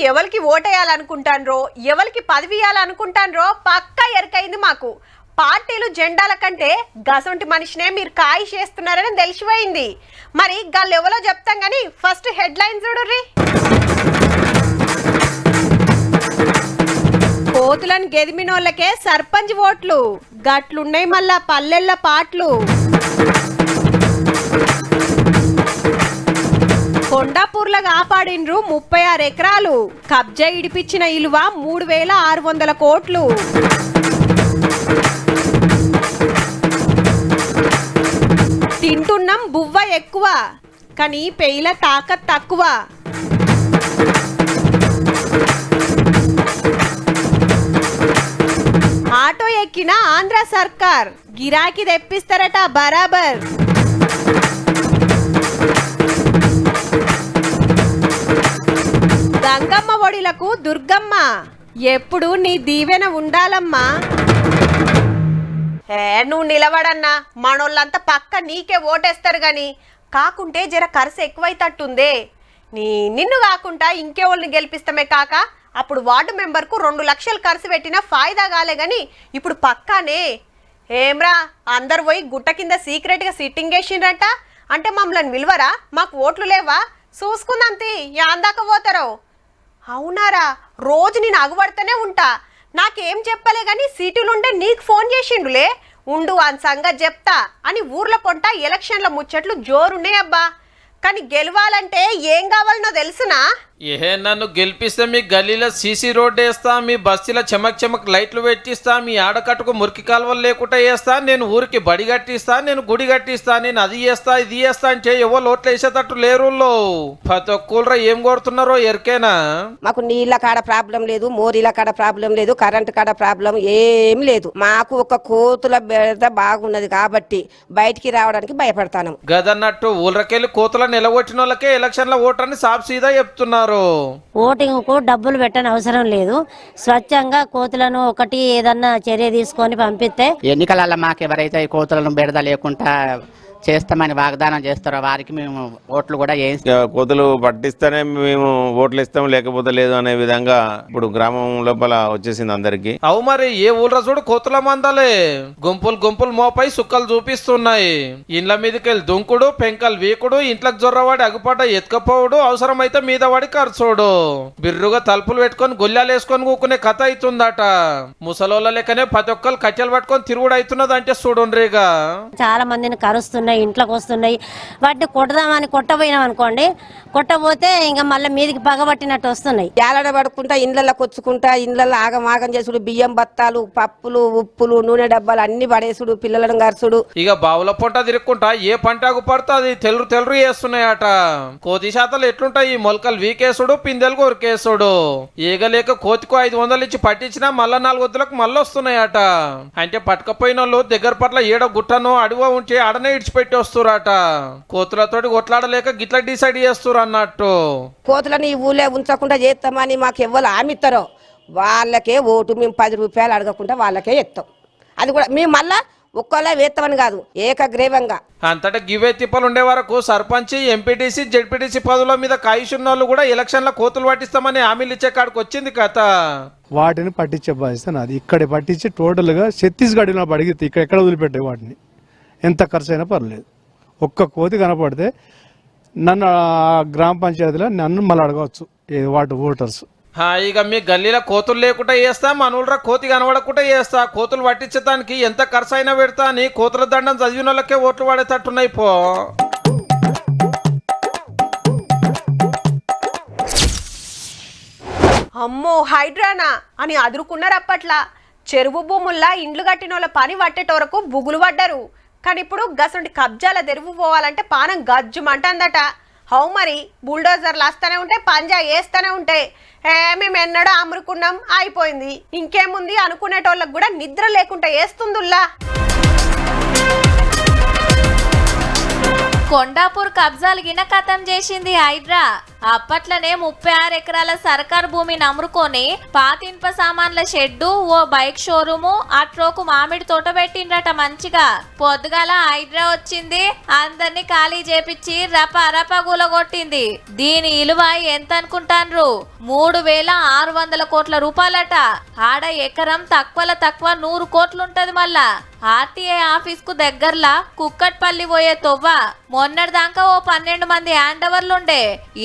ఎవరికి ఓటేయాలనుకుంటాన్రో ఎవరికి పదవి ఇవ్వాలనుకుంటాన్రో పక్కా ఎరకైంది మాకు. పార్టీలు జెండాల కంటే గసొంటి మనిషినే మీరు కాయి చేస్తున్నారని తెలిసిపోయింది. మరి గాళ్ళు ఎవరో చెప్తాం కానీ ఫస్ట్ హెడ్లైన్ చూడుర్రి. కోతులను గెదిమినోళ్ళకే సర్పంచ్ ఓట్లు, గట్లున్నాయి మళ్ళా పల్లెళ్ళ పాటలు. కొండాపూర్లో కాపాడిండ్రు 36 ఎకరాలు, కబ్జా ఇడిపించిన ఇలువ 3600 కోట్లు. తింటున్నాం బువ్వ ఎక్కువ కానీ పెయిల తాకత్ తక్కువ. ఆటో ఎక్కిన ఆంధ్ర సర్కార్ గిరాకీ తెప్పిస్తారట బరాబర్. గంగమ్మ ఒడిలకు దుర్గమ్మ ఎప్పుడు నీ దీవెన ఉండాలమ్మా. నువ్వు నిలబడన్నా మనోళ్ళంతా పక్క నీకే ఓటేస్తారు గాని కాకుంటే జర ఖర్చు ఎక్కువైతట్టుందే. నిన్ను కాకుండా ఇంకేవాళ్ళని గెలిపిస్తామే కాక అప్పుడు వార్డు మెంబర్కు 2 లక్షలు ఖర్చు పెట్టినా ఫాయిదా కాలే గాని ఇప్పుడు పక్కానే. ఏమ్రా అందరు పోయి గుట్ట కింద సీక్రెట్గా సిట్టింగ్ వేసిండ్రట అంటే మమ్మల్ని విలువరా, మాకు ఓట్లు లేవా చూసుకుందంతి యాందాక పోతారో. అవునారా, రోజు నేను అగుపడుతూనే ఉంటా, నాకేం చెప్పలే కానీ సీటులుండే నీకు ఫోన్ చేసిండులే, ఉండు అని సంగతి చెప్తా అని ఊర్ల పొంట ఎలక్షన్ల ముచ్చట్లు జోరున్నాయి అబ్బా. కానీ గెలవాలంటే ఏం కావాలనో తెలుసునా? నన్ను గెలిపిస్తే మీ గల్లీలో సీసీ రోడ్డు వేస్తా, మీ బస్తీలో చెమక్ లైట్లు పెట్టిస్తా, మీ ఆడకట్టుకు మురికి కాలువలు లేకుండా వేస్తా, నేను ఊరికి బడి కట్టిస్తా, నేను గుడి కట్టిస్తా, నేను అది చేస్తా ఇది చేస్తా అంటే ఎవరు ఓట్లు వేసేటట్టు లేరు. ప్రతి ఒక్కరు ఏం కోరుతున్నారో ఎరికేనా? మాకు నీళ్ళ కాడ ప్రాబ్లం లేదు, మోరీల కాడ ప్రాబ్లం లేదు, కరెంట్ కాడ ప్రాబ్లం ఏం లేదు. మాకు ఒక కోతుల బెడద బాగున్నది కాబట్టి బయటికి రావడానికి భయపడతాను. గదన్నట్టు ఊళ్ళకెళ్ళి కోతులను నిలగొట్టిన వాళ్ళకే ఎలక్షన్ల ఓటర్ని సాఫ్ సీదా చెప్తున్నారు. ఓటింగ్ కు డబ్బులు పెట్టని అవసరం లేదు, స్వచ్ఛంగా కోతులను ఒకటి ఏదన్నా చర్య తీసుకొని పంపిస్తే. ఎన్నికలలో మాకు ఎవరైతే కోతులను బెడద లేకుండా చేస్తామని వాగ్దానం చేస్తారో వారికి మేము ఓట్లు కూడా కోతులు పట్టిస్తేనే మేము ఓట్లు ఇస్తాం లేకపోతే లేదు అనే విధంగా ఇప్పుడు గ్రామం లోపల వచ్చేసింది అందరికి. అవు మరి ఏ ఊళ్ళో చూడు కోతుల మందలే గుంపులు మోపై సుక్కలు చూపిస్తున్నాయి. ఇండ్ల మీదకెళ్ళి దుంకుడు, పెంకలు వీకుడు, ఇంట్లోకి జొర్రవాడి అగుపడ్డ ఎత్తుకపోవడు, అవసరమైతే మీద వాడి ఖర్చుడు, బిర్రుగా తలుపులు పెట్టుకొని గొల్లాలు వేసుకొని కూకునే కథ అవుతుందట. ముసలోళ్ళ లెక్కనే ప్రతి ఒక్కరు కట్టెలు పట్టుకొని తిరుగుడు అవుతున్నది అంటే చూడుండ్రిగా. చాలా మందిని కరుస్తున్నాయి, ఇంట్లోకి వస్తున్నాయి. వాటిని కొట్టదామని కొట్టబోయినాం అనుకోండి, కొట్టబోతే ఇంకా మళ్ళీ మీదికి పగబట్టినట్టు వస్తున్నాయి. ఏలాడ పడుకుంటా ఇండ్లలో కొచ్చుకుంటా ఇండ్లలో ఆగమాగం చేసుడు, బియ్యం బత్తాలు, పప్పులు, ఉప్పులు, నూనె డబ్బాలు అన్ని పడేసుడు, పిల్లలను గరుసుడు. ఇక బావుల పొట్ట తిరుక్కుంటా ఏ పంటకు పడితే అది తెల్లు వేస్తున్నాయట. కోతి శాతాలు ఎట్లుంటాయి, మొలకలు వీకేసుడు, పిందెలు కొరికేసుడు. ఏగలేక కోతికు 500 ఇచ్చి పట్టించినా మళ్ళా 4 వద్దులకు మళ్ళీ వస్తున్నాయట. అంటే పట్టుకపోయిన వాళ్ళు దగ్గర పట్ల ఏడ గుట్టనో అడివో ఉంటే ఆడనే ఇడిచిపెట్టి వస్తురట. కోతులతోటి కొట్లాడలేక గిట్లా డిసైడ్ చేస్తురు అన్నట్టు. కోతులని ఈ ఊళ్ళో ఉంచకుండా చేస్తామని మాకు ఎవ్వరు ఆమిస్తారో వాళ్ళకే ఓటు మేము 10 రూపాయలు అడగకుండా వాళ్ళకే ఎత్తాం. అది కూడా మేము మళ్ళా ఒక్కలే వేస్తామని కాదు, ఏకగ్రీవంగా. అంతటా గివే తిప్పలు ఉండే వరకు సర్పంచ్, ఎంపీటీసీ, జెడ్పీటీసీ పదవుల మీద కాయిషున్నోళ్ళు కూడా ఎలక్షన్ల కోతులు పట్టిస్తామని హామీలు ఇచ్చే కాడికి వచ్చింది కథ. వాటిని పట్టించే బాధ్యత నాది. ఇక్కడ పట్టించి టోటల్గా ఛత్తీస్గఢ్లో అడిగితే ఇక్కడ ఎక్కడ వదిలిపెట్టే వాటిని ఎంత ఖర్చు అయినా పర్లేదు. ఒక్క కోతి కనపడితే నన్ను గ్రామ పంచాయతీలో నన్ను మళ్ళీ అడగవచ్చు వాటి ఓటర్స్. ఇక మీ గల్లీలో కోతులు లేకుండా చేస్తా, మనూళ్ళ కోతి కనబడకుండా చేస్తా, కోతులు పట్టించడానికి ఎంత ఖర్చు అయినా పెడతా అని కోతుల దండం చదివిన వాళ్ళకే ఓట్లు పడేటట్టున్నాయి పో. అమ్మో హైడ్రానా అని అదురుకున్నారు అప్పట్లా. చెరువు భూముల్లా ఇండ్లు కట్టిన వాళ్ళ పని పట్టేటోరకు బుగులు పడ్డారు. కానీ ఇప్పుడు గసంటి కబ్జాల తెరువు పోవాలంటే పానం గజ్జుమంటందట. హౌ మరి బుల్డోజర్లు వస్తూనే ఉంటాయి, పంజా వేస్తూనే ఉంటాయి. మేము ఎన్నడో అమ్ముకున్నాం అయిపోయింది, ఇంకేముంది అనుకునేటోళ్ళకి కూడా నిద్ర లేకుండా వేస్తుందిల్లా. కొండాపూర్ కబ్జాలు గిన ఖతం చేసింది హైడ్రా. అప్పట్లనే 36 ఎకరాల సర్కార్ భూమిని అమ్ముకొని పాతింప సామాన్ల షెడ్డు, ఓ బైక్ షోరూము, అట్రోకు మామిడి తోట పెట్టిండ్రట. మంచిగా పొద్దుగాల హైడ్రా వచ్చింది, అందరినీ ఖాళీ చేపించి రప గులగొట్టింది. దీని విలువ ఎంత అనుకుంటాన్రు? 3,600 కోట్ల రూపాయలట. ఆడ ఎకరం తక్కువలో తక్కువ 100 కోట్లుంటది. మళ్ళా ఆర్టీఐ ఆఫీస్ కు దగ్గరలా కుక్కట్పల్లి పోయే తొవ్వ. మొన్నటిదాకా ఓ 12 మంది హ్యాండవర్లుండే.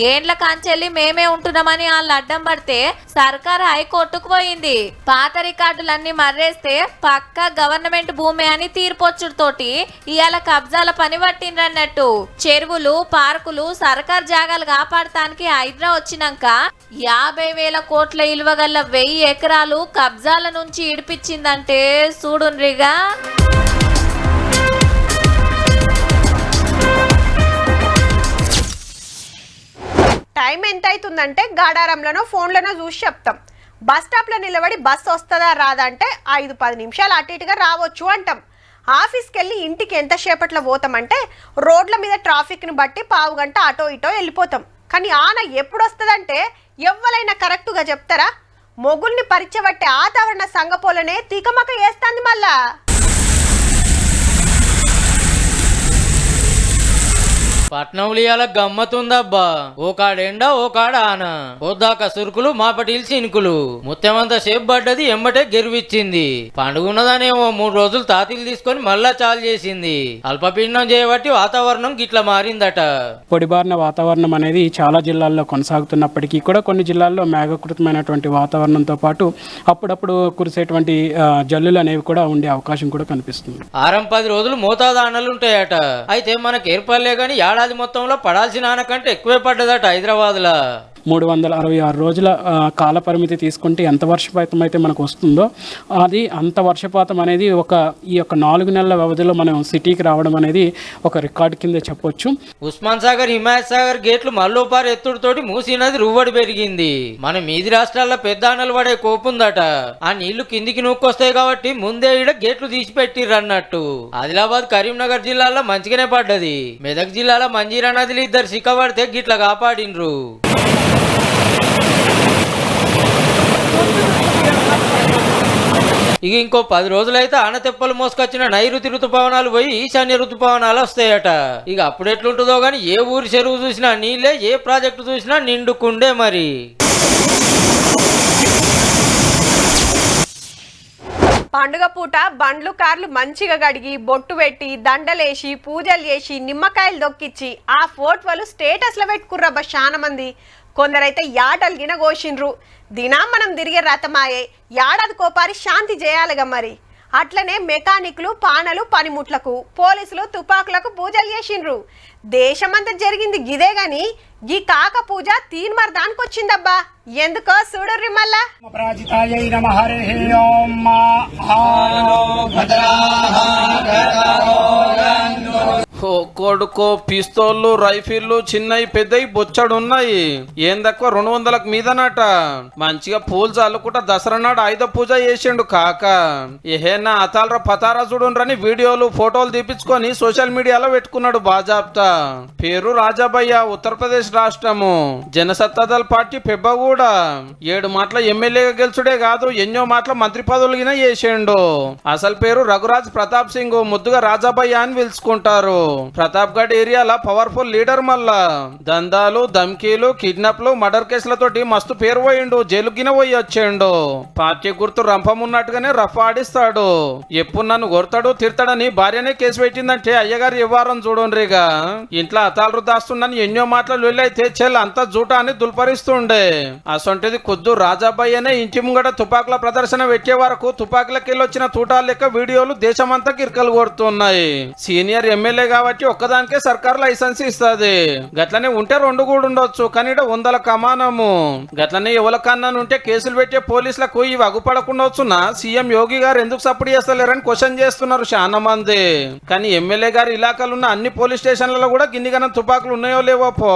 ఏండ్ల కాంచెల్లి మేమే ఉంటున్నామని వాళ్ళు అడ్డం పడితే సర్కార్ హైకోర్టుకు పోయింది. పాత రికార్డులన్నీ మర్రేస్తే పక్క గవర్నమెంట్ భూమి అని తీర్పొచ్చుడుతోటి ఇవాళ కబ్జాల పని పట్టిండ్రన్నట్టు. చెరువులు, పార్కులు, సర్కార్ జాగాలు కాపాడటానికి హైడ్రా వచ్చినాక 50,000 కోట్ల ఇలువగల్ల 1000 ఎకరాలు కబ్జాల నుంచి ఇడిపించిందంటే చూడుండ్రిగా. టైం ఎంత అవుతుందంటే గాడారంలోనో ఫోన్లోనో చూసి చెప్తాం. బస్ స్టాప్లో నిలబడి బస్సు వస్తుందా రాదా అంటే 5-10 నిమిషాలు అటు ఇటుగా రావచ్చు అంటాం. ఆఫీస్కి వెళ్ళి ఇంటికి ఎంతసేపట్లో పోతామంటే రోడ్ల మీద ట్రాఫిక్ని బట్టి పావు గంట అటో ఇటో వెళ్ళిపోతాం. కానీ ఆన ఎప్పుడు వస్తుందంటే ఎవ్వరైనా కరెక్టుగా చెప్తారా? మొగుల్ని పరిచబట్టే వాతావరణ సంగపోలనే తీకమక వేస్తుంది. మళ్ళా పట్నంలో ఇవాళ గమ్మతుందబ్బా. ఓ కాడెండా ఓ కాడ ఆన. పొద్దాక సురుకులు మాపటిల్చి ఇనుకులు. ముత్తెమంతా సేపు పడ్డది, ఎమ్మటే గెరువిచ్చింది. పండుగున్నదానేమో 3 రోజులు తాతీలు తీసుకొని మళ్ళా చాలు చేసింది. అల్పపీడనం చేయబట్టి వాతావరణం గిట్ల మారిందట. పొడిబారిన వాతావరణం అనేది చాలా జిల్లాల్లో కొనసాగుతున్నప్పటికీ కూడా కొన్ని జిల్లాల్లో మేఘకృతమైనటువంటి వాతావరణంతో పాటు అప్పుడప్పుడు కురిసేటువంటి జల్లులు అనేవి కూడా ఉండే అవకాశం కూడా కనిపిస్తుంది. 10 రోజులు మోతాదానలు ఉంటాయట. అయితే మనకు ఏర్పడలే గాని ఏడాది మొత్తంలో పడాల్సిన ఆనకంటే ఎక్కువే పడ్డదట హైదరాబాద్ లా. 366 రోజుల కాల పరిమితి తీసుకుంటే ఎంత వర్షపాతం అయితే మనకు వస్తుందో అది అంత వర్షపాతం అనేది ఈ యొక్క 4 నెలల వ్యవధిలో మనం సిటీకి రావడం అనేది ఒక రికార్డు కింద చెప్పొచ్చు. ఉస్మాన్ సాగర్, హిమాయత్ సాగర్ గేట్లు మల్లోపారు ఎత్తుడితోటి మూసీ నది రువ్వడి పెరిగింది. మన మీది రాష్ట్రాల్లో పెద్ద ఆనలు పడే కోపుందట. ఆ నీళ్లు కిందికి నూక్కొస్తాయి కాబట్టి ముందే ఈడ గేట్లు తీసి పెట్టిర్రు అన్నట్టు. ఆదిలాబాద్, కరీంనగర్ జిల్లాల్లో మంచిగానే పడ్డది. మెదక్ జిల్లాలో మంజీరా నదిలో 2 సిక్కబడితే గిట్ల కాపాడిండ్రు. ఇక ఇంకో 10 రోజులైతే ఆనతెప్పలు మోసుకొచ్చిన నైరుతి ఋతుపవనాలు పోయి ఈశాన్య ఋతుపవనాలు వస్తాయట. ఇక అప్పుడు ఎట్లుంటుందో గానీ ఏ ఊరి చెరువు చూసినా నీళ్ళే, ఏ ప్రాజెక్టు చూసినా నిండుకుండే. మరి పండుగ పూట బండ్లు కార్లు మంచిగా కడిగి బొట్టు పెట్టి దండలేసి పూజలు చేసి నిమ్మకాయలు దొక్కిచ్చి ఆ ఫోటోలు స్టేటస్లో పెట్టుకుర్రబ్బా చాలా మంది. కొందరైతే యాటలు గిన కోసిండ్రు. దినా మనం తిరిగే రథమాయే, ఏడాది కోపారి శాంతి చేయాలిగా. మరి అట్లనే మెకానిక్లు, పానలు, పనిముట్లకు, పోలీసులు తుపాకులకు పూజలు చేసిండ్రు. దేశమంతా జరిగింది గిదే గాని ఈ కాక పూజ తీన్మర్దానికి వచ్చిందబ్బా. ఎందుకో చూడుర్రి మళ్ళా. కొడుకో పిస్తోళ్ళు, రైఫిళ్ళు చిన్నవి పెద్దవి బొచ్చడున్నాయి. ఏం తక్కువ 200లకు మీదనట. మంచిగా పూలు చల్లుకుంటా దసరా నాడు ఆయుధ పూజ చేసిండు కాక. ఏహేనా అతాలరా పతారా చూడుండ్రని వీడియోలు, ఫోటోలు తీపించుకొని సోషల్ మీడియాలో పెట్టుకున్నాడు బాజాప్తా. పేరు రాజాబయ్య, ఉత్తరప్రదేశ్ రాష్ట్రము. జనసత్తాదళ పార్టీ పెబ్బగూడ. 7 మాటల ఎమ్మెల్యేగా గెలుచుడే కాదు, ఎన్నో మాటల మంత్రి పదవులు గిన చేసిండు. అసలు పేరు రఘురాజ్ ప్రతాప్ సింగ్, ముద్దుగా రాజాబయ్య అని పిలుచుకుంటారు. ప్రతాప్ గఢ్ ఏరియాలో పవర్ఫుల్ లీడర్. మళ్ళా దందాలు, ధమ్కీలు, కిడ్నాప్లు, మర్డర్ కేసులతోటి మస్తు పేరు పోయిండు. జైలుకిన పోయి వచ్చిండు. పార్టీ గుర్తు రంపం ఉన్నట్టుగానే రఫ్ ఆడిస్తాడు. ఎప్పుడు నన్ను కొడతాడు తిడతాడని భార్యనే కేసు పెట్టిందంటే అయ్యగారు వ్యవహారం చూడండిగా. ఇంట్లో అతాలు దాస్తుండని ఎన్నో మాటలు వెళ్ళైతే చెల్ అంతా జూటా అని దుల్పరిస్తుండే. అసొంటిది ఖుద్దు రాజాబాయ్యనే ఇంటి ముంగట తుపాకుల ప్రదర్శన పెట్టే వరకు తుపాకులకెళ్ళి వచ్చిన తూటాల లెక్క వీడియోలు దేశమంతా కిరకలు కొడుతున్నాయి. సీనియర్ ఎమ్మెల్యే కాబట్టి ఒక్కదానికే సర్కార్ లైసెన్స్ ఇస్తుంది. గట్లనే ఉంటే 2 కూడా ఉండొచ్చు, కానీ 100ల కమానము. గట్లనే ఎవరికన్నా ఉంటే కేసులు పెట్టే పోలీసులకు ఇవి అగుపడకుండా వచ్చున్నా సీఎం యోగి గారు ఎందుకు సపోర్ట్ చేస్తలేరని క్వశ్చన్ చేస్తున్నారు చాలా మంది. కానీ ఎమ్మెల్యే గారి ఇలాకాలున్న అన్ని పోలీస్ స్టేషన్లలో కూడా గిన్నిగనం తుపాకులు ఉన్నాయో లేవో పో.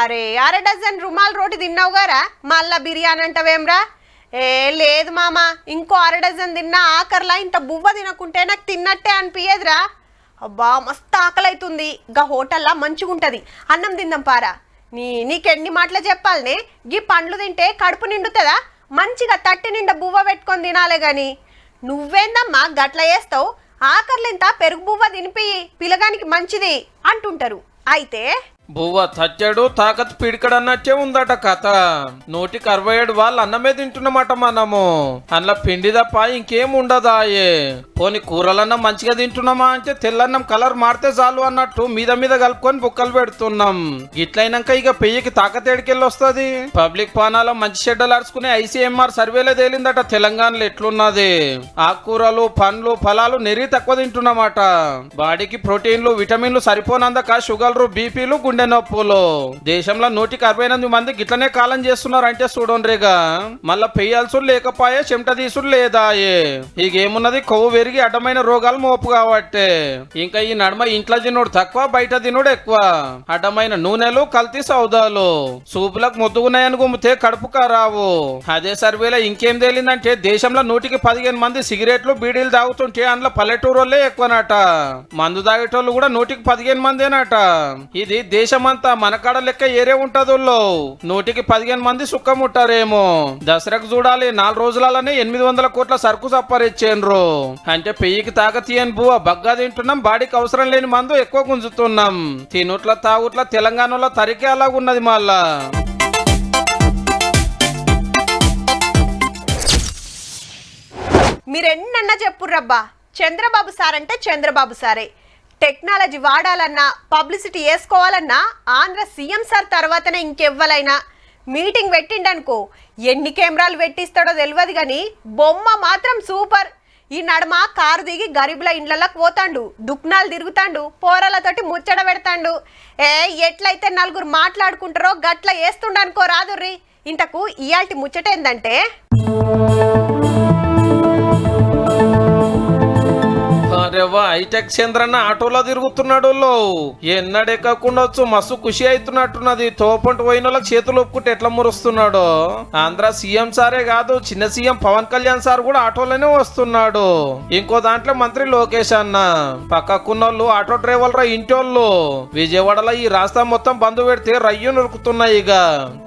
అరే 1/2 డజన్ రుమాల్ రోటి తిన్నావు గారా, మళ్ళా బిర్యానీ అంటావేమ్రా? ఏ లేదు మామ, ఇంకో 1/2 డజన్ తిన్నా ఆఖర్లా ఇంత బువ్వ తినకుంటే నాకు తిన్నట్టే అనిపించదురా. అబ్బా మస్తు ఆకలి అవుతుంది. గా హోటల్లా మంచిగుంటది, అన్నం తిందాం పారా. నీకెన్ని మాటలు చెప్పాలనే, గీ పండ్లు తింటే కడుపు నిండుతుందా? మంచిగా తట్టి నిండా బువ్వ పెట్టుకొని తినాలే గాని నువ్వేందమ్మా గట్ల చేస్తావు? ఆఖర్లింత పెరుగు బువ్వ తినిపి పిల్లగానికి మంచిది అంటుంటారు. అయితే బువ్వ తచ్చాడు తాకత్ పిడికడన్నట్టే ఉందట కథ. 167 వాళ్ళు అన్నమే తింటున్నమాట మనము. అందులో పిండి తప్ప ఇంకేం ఉండదాయే. పోని కూరలన్నా మంచిగా తింటున్నామా అంటే తెల్లన్నం కలర్ మారితే చాలు అన్నట్టు మీద మీద కలుపుకొని బుక్కలు పెడుతున్నాం. ఇట్లయినాక ఇక పెయ్యికి తాకతేడికెళ్ళి వస్తుంది. పబ్లిక్ పానాలో మంచి షెడ్డలు అరుచుకునే ICMR సర్వేలో తేలిందట తెలంగాణలో ఎట్లున్నది. ఆకుకూరలు పండ్లు ఫలాలు నెరి తక్కువ తింటున్నమాట. బాడీకి ప్రోటీన్లు విటమిన్లు సరిపోనందక షుగర్లు బీపీలు గుండె నొప్పులు. దేశంలో 168 మంది గిట్లనే కాలం చేస్తున్నారు అంటే చూడండిగా. మళ్ళా పెయ్యాల్సుడు లేకపోయే చెమట తీసుడు లేదాయే. ఇకేమున్నది కొవ్వు పెరిగి అడ్డమైన రోగాలు మోపు కాబట్టి. ఇంకా ఈ నడుమ ఇంట్లో తినుడు తక్కువ, బయట తినుడు ఎక్కువ. అడ్డమైన నూనెలు కల్తీ సౌదాలు సూపులకు ముద్దుగున్నాయని గుమ్మితే కడుపు ఖరాబు. అదే సర్వేలో ఇంకేం తేలిందంటే దేశంలో 115 మంది సిగరెట్లు బీడీలు తాగుతుంటే అందులో పల్లెటూరులే ఎక్కువనట. మందు తాగేటోళ్ళు కూడా 115 మందేనట. ఇది దేశమంతా మనకాడ లెక్క ఏరే ఉంటదుల్లో 115 మంది సుక్కముట్టారేమో. దసరాకు చూడాలి 4 రోజులనే 800 కోట్ల సరుకు సప్పరిచ్చేండ్రు. అంటే పెయ్యికి తాగతీయని బువ్వ బగ్గా తింటున్నాం, బాడీకి అవసరం లేని మందు ఎక్కువ గుంజుతున్నాం. తినుట్ల తాగుట్ల తెలంగాణలో తరికే అలాగున్నది మళ్ళా. మీరెన్నన్నా చెప్పుర్రబ్బా, చంద్రబాబు సార్ అంటే చంద్రబాబు సారే. టెక్నాలజీ వాడాలన్నా పబ్లిసిటీ వేసుకోవాలన్నా ఆంధ్ర సీఎం సార్ తర్వాతనే ఇంకెవ్వలైనా. మీటింగ్ పెట్టిండనుకో ఎన్ని కెమెరాలు పెట్టిస్తాడో తెలియదు కానీ బొమ్మ మాత్రం సూపర్. ఈ నడమ కారు దిగి గరీబుల ఇండ్లకి పోతాండు, దుక్నాలు తిరుగుతాండు, పోరాలతోటి ముచ్చట పెడతాండు. ఎట్లయితే 4 మాట్లాడుకుంటారో గట్ల వేస్తుండనుకో రాదుర్రి. ఇంతకు ఇయాల్టి ముచ్చట ఏందంటే హైటెక్ చంద్రన్న ఆటోలో తిరుగుతున్నాడు. ఎన్నడెక్కకుండా మస్తు ఖుషి అవుతున్నట్టున్నది. తోపంటు పోయిన వాళ్ళకి చేతులు ఒప్పుకుంటే ఎట్లా మురుస్తున్నాడు. ఆంధ్ర సీఎం సారే కాదు, చిన్న సీఎం పవన్ కళ్యాణ్ సార్ కూడా ఆటోలోనే వస్తున్నాడు. ఇంకో దాంట్లో మంత్రి లోకేష్ అన్న. పక్కకున్నోళ్ళు ఆటో డ్రైవర్ల ఇంటోళ్ళు. విజయవాడలో ఈ రాస్తా మొత్తం బంద్ పెడితే రయ్యు నరుకుతున్నాయి. ఇక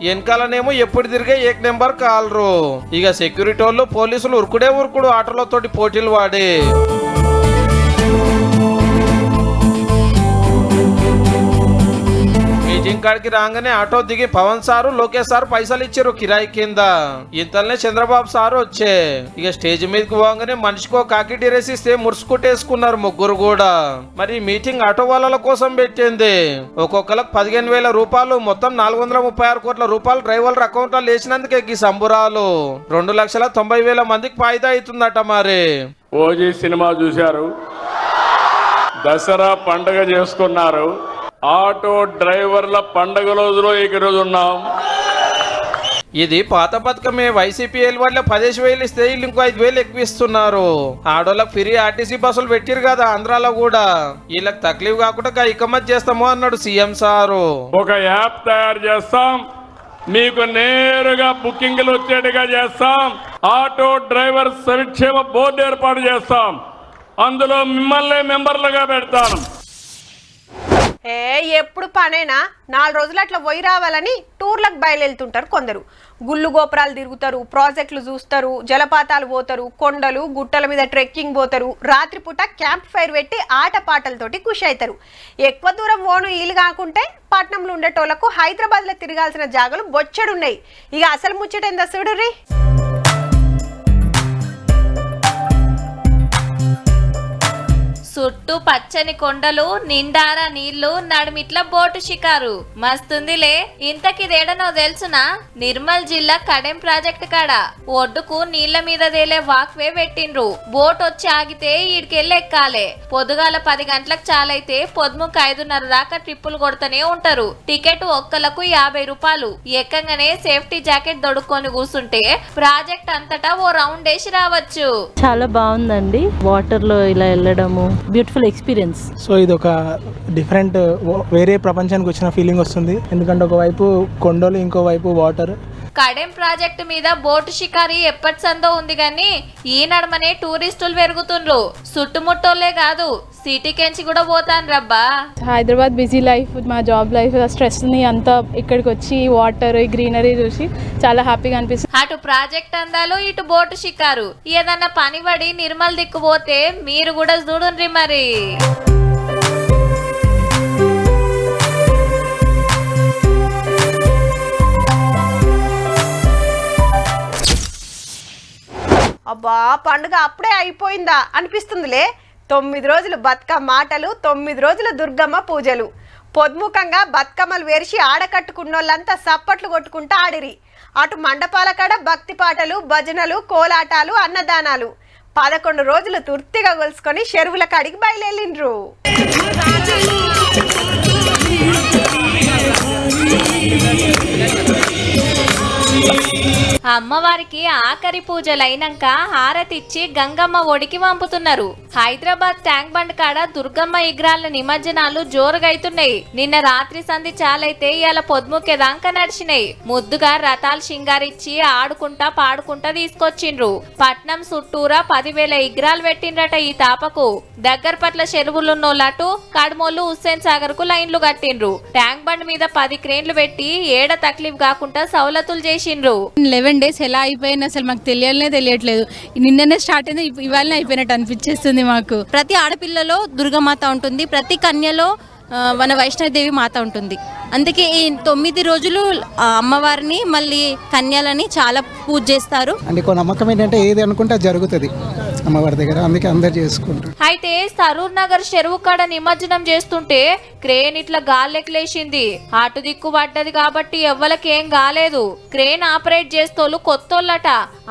వెనకాలనేమో ఎప్పుడు తిరిగే 1 నెంబర్ కాలరు. ఇక సెక్యూరిటీ వాళ్ళు పోలీసులు ఉరుకుడు ఆటోలతోటి పోటీలు వాడి. మీటింగ్ కాడికి రాగానే ఆటో దిగి పవన్ సారు లోకేష్ సార్ పైసలు ఇచ్చారు కిరాయి కింద. ఇంతలోనే చంద్రబాబు సారు వచ్చే ఇక స్టేజ్ మీదకి పోగానే మనిషికో కాకి డ్రెస్ ఇస్తే మురుసుకుట్టేసుకున్నారు ముగ్గురు కూడా. మరి మీటింగ్ ఆటో వాళ్ళ కోసం పెట్టింది. ఒక్కొక్కరికి 15,000 రూపాయలు, మొత్తం 436 కోట్ల రూపాయలు డ్రైవర్ల అకౌంట్ లో లేచినందుకే ఈ సంబురాలు. 2,90,000 మందికి ఫాయిదా అవుతుందట. మరి ఓజీ సినిమా చూశారు, దసరా పండగ చేసుకున్నారు. ఆటో డ్రైవర్ల పండగ రోజులో ఈ రోజు ఉన్నాం. ఇది పాత పథకమే. వైసీపీ వాళ్ళ 15,000 ఇస్తే వీళ్ళు ఇంకో 5,000 ఎక్కువ ఇస్తున్నారు. ఆడోళ్ళకి ఫ్రీ ఆర్టీసీ బస్సులు పెట్టిరు కదా ఆంధ్రాలో కూడా. వీళ్ళకి తక్లీఫ్ కాకుండా ఇకమత్ చేస్తాము అన్నాడు సీఎం సారు. ఒక యాప్ తయారు చేస్తాం, మీకు నేరుగా బుకింగ్లు వచ్చేట్టుగా చేస్తాం. ఆటో డ్రైవర్ సంక్షేమ బోర్డు ఏర్పాటు చేస్తాం, అందులో మిమ్మల్ని మెంబర్లుగా పెడతాను. ఎప్పుడు పనేనా 4 రోజులు అట్లా పోయి రావాలని టూర్లకు బయలుదేరుతుంటారు కొందరు. గుళ్ళు గోపురాలు తిరుగుతారు, ప్రాజెక్టులు చూస్తారు, జలపాతాలు పోతారు, కొండలు గుట్టల మీద ట్రెక్కింగ్ పోతారు. రాత్రిపూట క్యాంప్ ఫైర్ పెట్టి ఆటపాటలతోటి ఖుషి అవుతారు. ఎక్కువ దూరం ఓను వీలు కాకుంటే పట్నంలో ఉండేటోళ్లకు హైదరాబాద్లో తిరగాల్సిన జాగాలు బొచ్చడున్నాయి. ఇక అసలు ముచ్చట ఎంత చూడుర్రి. చుట్టూ పచ్చని కొండలు, నిండారా నీళ్లు, నడుమిట్ల బోటు షికారు. మస్తుందిలే. ఇంతకిదేడనో తెలుసునా? నిర్మల్ జిల్లా కడెం ప్రాజెక్ట్ కాడ ఒడ్డుకు నీళ్ల మీద తేలే వాక్వే పెట్టిండ్రు. బోట్ వచ్చి ఆగితే ఈడికెళ్ళి ఎక్కాలే. పొద్దుగాల 10 గంటలకు చాలైతే పొద్దుముకు 5:30 దాకా ట్రిప్పులు కొడుతూనే ఉంటారు. టికెట్ ఒక్కలకు 50 రూపాయలు. ఎక్కంగానే సేఫ్టీ జాకెట్ దొడుక్కొని కూర్చుంటే ప్రాజెక్ట్ అంతటా ఓ రౌండ్ వేసి రావచ్చు. చాలా బాగుందండి. వాటర్ లో ఇలా వెళ్ళడము బ్యూటిఫుల్ ఎక్స్పీరియన్స్. సో ఇది ఒక డిఫరెంట్, వేరే ప్రపంచానికి వచ్చిన ఫీలింగ్ వస్తుంది. ఎందుకంటే ఒకవైపు కొండలు, ఇంకోవైపు వాటర్. కడెం ప్రాజెక్టు మీద బోటు షికారి ఎప్పటి సందో ఉంది గాని ఈ నడమనే టూరిస్టులు పెరుగుతుండ్రు. చుట్టుముట్టోళ్లే కాదు సిటీకెంచి కూడా పోతాను రబ్బా. హైదరాబాద్ బిజీ లైఫ్, మా జాబ్ లైఫ్ స్ట్రెస్ని అంతా ఇక్కడికి వచ్చి వాటర్ గ్రీనరీ చూసి చాలా హ్యాపీగా అనిపిస్తుంది. అటు ప్రాజెక్ట్ అందాలు ఇటు బోటు షికారు. ఏదన్నా పని పడి నిర్మల్ దిక్కుపోతే మీరు కూడా చూడుండ్రి మరి. అబ్బా పండుగ అప్పుడే అయిపోయిందా అనిపిస్తుందిలే. 9 రోజులు బతుకమ్మ ఆటలు, 9 రోజులు దుర్గమ్మ పూజలు. పొద్దుముఖంగా బతుకమ్మలు వేరిచి ఆడకట్టుకున్నోళ్ళంతా సప్పట్లు కొట్టుకుంటూ ఆడిరి. అటు మండపాల కాడ భక్తి పాటలు, భజనలు, కోలాటాలు, అన్నదానాలు. 11 రోజులు తృప్తిగా కొలుసుకొని చెరువుల కాడికి బయలుదేరిండ్రు. అమ్మవారికి ఆఖరి పూజలైనాక హారతిచ్చి గంగమ్మ ఒడికి పంపుతున్నారు. హైదరాబాద్ ట్యాంక్ బండ్ కాడ దుర్గమ్మ విగ్రహాల నిమజ్జనాలు జోరుగైతున్నాయి. నిన్న రాత్రి సంధి చాలైతే ఇవాళ పొద్దుముఖ్యదాకా నడిచినాయి. ముద్దుగా రథాలు షింగారిచ్చి ఆడుకుంటా పాడుకుంటా తీసుకొచ్చిండ్రు. పట్నం చుట్టూరా 10,000 విగ్రహాలు పెట్టిండ్రట ఈ తాపకు. దగ్గర పట్ల చెరువులున్నోళ్ళటు కడమోళ్ళు హుస్సేన్ సాగర్ కు లైన్లు కట్టిండ్రు. ట్యాంక్ బండ్ మీద 10 క్రేన్లు పెట్టి ఏడ తక్లీఫ్ కాకుండా సౌలతులు చేసిండ్రు. 11 days ఎలా అయిపోయినా అసలు మాకు తెలియట్లేదు. నిన్ననే స్టార్ట్ అయింది, ఇవాళనే అయిపోయినట్టు అనిపించేస్తుంది మాకు. ప్రతి ఆడపిల్లలో దుర్గమాత ఉంటుంది, ప్రతి కన్యలో మన వైష్ణవదేవి మాత ఉంటుంది. అందుకే ఈ 9 రోజులు అమ్మవారిని మళ్ళీ కన్యలని చాలా పూజ చేస్తారు. అంటే నమ్మకం ఏంటంటే ఏది అనుకుంటే జరుగుతుంది అమ్మవారి దగ్గర, అందుకే అందరు చేసుకుంటారు. అయితే సరూర్ నగర్ చెరువు కాడ నిమజ్జనం చేస్తుంటే క్రేన్ ఇట్లా గాల్లెక్లేసింది. అటు దిక్కు పడ్డది కాబట్టి ఎవ్వలకేం కాలేదు. క్రేన్ ఆపరేట్ చేస్తోళ్ళు కొత్తోళ్ళట,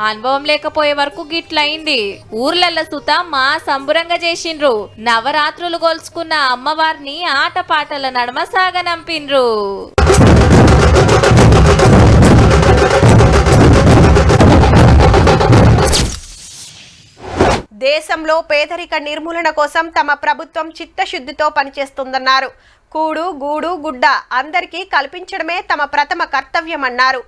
అనుభవం లేకపోయే వరకు గిట్లయింది. ఊర్లల్ల సుత మా సంబురంగా చేసిండ్రు. నవరాత్రులు గొలుసుకున్న అమ్మవారిని ఆటపాటల నడమ సాగనంపిండ్రు. దేశంలో పేదరిక నిర్మూలన కోసం తమ ప్రభుత్వం చిత్తశుద్ధితో పనిచేస్తుందన్నారు. కూడు గూడు గుడ్డ అందరికీ కల్పించడమే తమ ప్రథమ కర్తవ్యమన్నారు.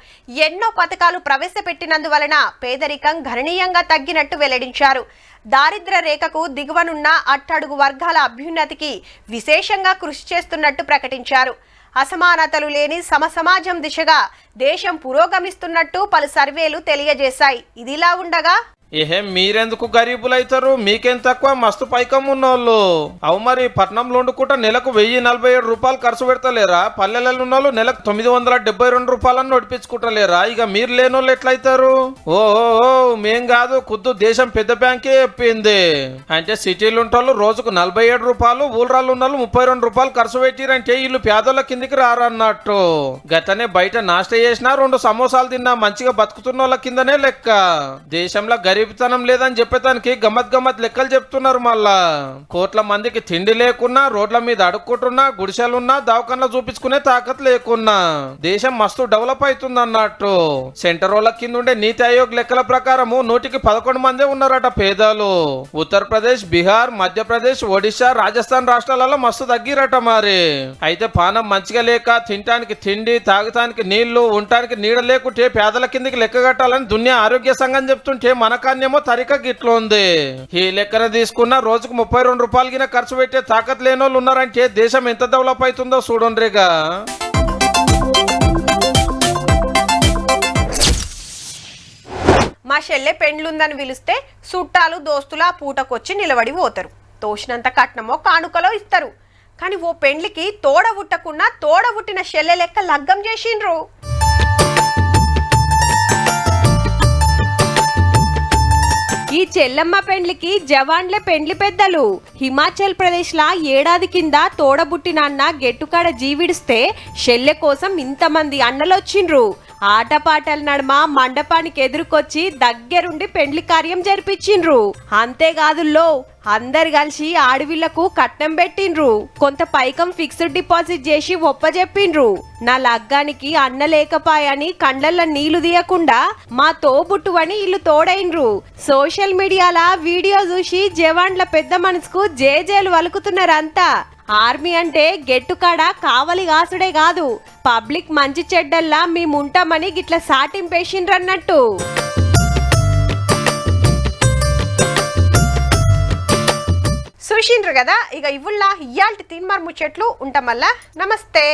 ఎన్నో పథకాలు ప్రవేశపెట్టినందువలన పేదరికం గణనీయంగా తగ్గినట్టు వెల్లడించారు. దారిద్ర్య రేఖకు దిగువనున్న అట్టడుగు వర్గాల అభ్యున్నతికి విశేషంగా కృషి చేస్తున్నట్టు ప్రకటించారు. అసమానతలు లేని సమసమాజం దిశగా దేశం పురోగమిస్తున్నట్టు పలు సర్వేలు తెలియజేశాయి. ఇదిలా ఉండగా ఏహేం మీరెందుకు గరీబులైతారు? మీకేం తక్కువ, మస్తు పైకం ఉన్నోళ్ళు. అవు మరి పట్నంలో వండుకుంటా నెలకు 1047 రూపాయలు ఖర్చు పెడతలేరా? పల్లెలలో ఉన్నోళ్ళు నెలకు 972 రూపాయలని నడిపించుకుంటలేరా? ఇక మీరు లేనోళ్ళు ఎట్లయితారు? ఓ మేం కాదు, ఖుద్దు దేశం పెద్ద బ్యాంకే చెప్పింది. అంటే సిటీలు ఉంటోళ్ళు రోజుకు 47 రూపాయలు, ఊళ్ళరాళ్ళు ఉన్నోళ్ళు 32 రూపాయలు ఖర్చు పెట్టిరంటే వీళ్ళు పేదోళ్ళ కిందికి రారన్నట్టు. గతనే బయట నాష్ట చేసినా 2 సమోసాలు తిన్నా మంచిగా బతుకుతున్న వాళ్ళ కిందనే లెక్క. దేశంలో గరీబితనం లేదని చెప్పేదానికి గమ్మత్ లెక్కలు చెప్తున్నారు. మళ్ళా కోట్ల మందికి తిండి లేకున్నా, రోడ్ల మీద అడుక్కుంటున్నా, గుడిసెలున్నా, దవాఖానలో చూపించుకునే తాకత్ లేకున్నా దేశం మస్తు డెవలప్ అవుతుంది అన్నట్టు. సెంటర్ వాళ్ళ కింద ఉండే నీతి ఆయోగ్ లెక్కల ప్రకారము 100కి 11 మందే ఉన్నారట పేదలు. ఉత్తరప్రదేశ్, బీహార్, మధ్యప్రదేశ్, ఒడిశా, రాజస్థాన్ రాష్ట్రాలలో మస్తు తగ్గిరట. మరి అయితే పానం మంచిగా లేక తినటానికి తిండి, తాగటానికి నీళ్లు, ఉండటానికి నీడ లేకుంటే పేదల కిందికి లెక్క కట్టాలని దునియా ఆరోగ్య సంఘం చెప్తుంటే మనకన్నేమో తరిక గిట్ల ఉంది. ఈ లెక్కన తీసుకున్న రోజుకు 32 రూపాయలు గిన ఖర్చు పెట్టే తాకత్ లేని వాళ్ళు ఉన్నారంటే దేశం ఎంత డెవలప్ అవుతుందో చూడండిగా. మా చెల్లె పెండ్లుందని పిలిస్తే చుట్టాలు దోస్తులు ఆ పూటకొచ్చి నిలబడి పోతారు. తోచినంత కట్నమో కానుకలో ఇస్తారు. కానీ ఓ పెండ్లికి తోడబుట్టకున్నా తోడబుట్టిన చెల్లె లెక్క లగ్గం చేసిండ్రు. ఈ చెల్లమ్మ పెండ్లికి జవాన్లే పెండ్లి పెద్దలు. హిమాచల్ ప్రదేశ్ లా ఏడాది కింద తోడబుట్టిన అన్న గెట్టుకాడ జీవిడిస్తే చెల్లె కోసం ఇంతమంది అన్నలొచ్చిండ్రు. ఆటపాటల నడుమ మండపానికి ఎదురుకొచ్చి దగ్గరుండి పెండ్లి కార్యం జరిపించిండ్రు. అంతేకాదుల్లో అందరు కలిసి ఆడవిళ్లకు కట్నం పెట్టిండ్రు. కొంత పైకం ఫిక్స్డ్ డిపాజిట్ చేసి ఒప్పజెప్పిండ్రు. నా లగ్గానికి అన్న లేకపాయని కండ్లల్లో నీళ్లు తీయకుండా మా తోబుట్టువని ఇల్లు తోడైండ్రు. సోషల్ మీడియాల వీడియో చూసి జవాన్ల పెద్ద మనసుకు జేజేలు వలుకుతున్నారంతా. ఆర్మీ అంటే గెట్టుకాడ కావలి కాసుడే కాదు, పబ్లిక్ మంచి చెడ్డల్లా మేముంటామని గిట్ల సాటింపేసిండ్రన్నట్టు. చూసిండ్రు కదా, ఇక ఇవుల్లా ఇయ్యాల్టి తీన్మార్ ముచ్చట్లు ఉంటామల్లా. నమస్తే.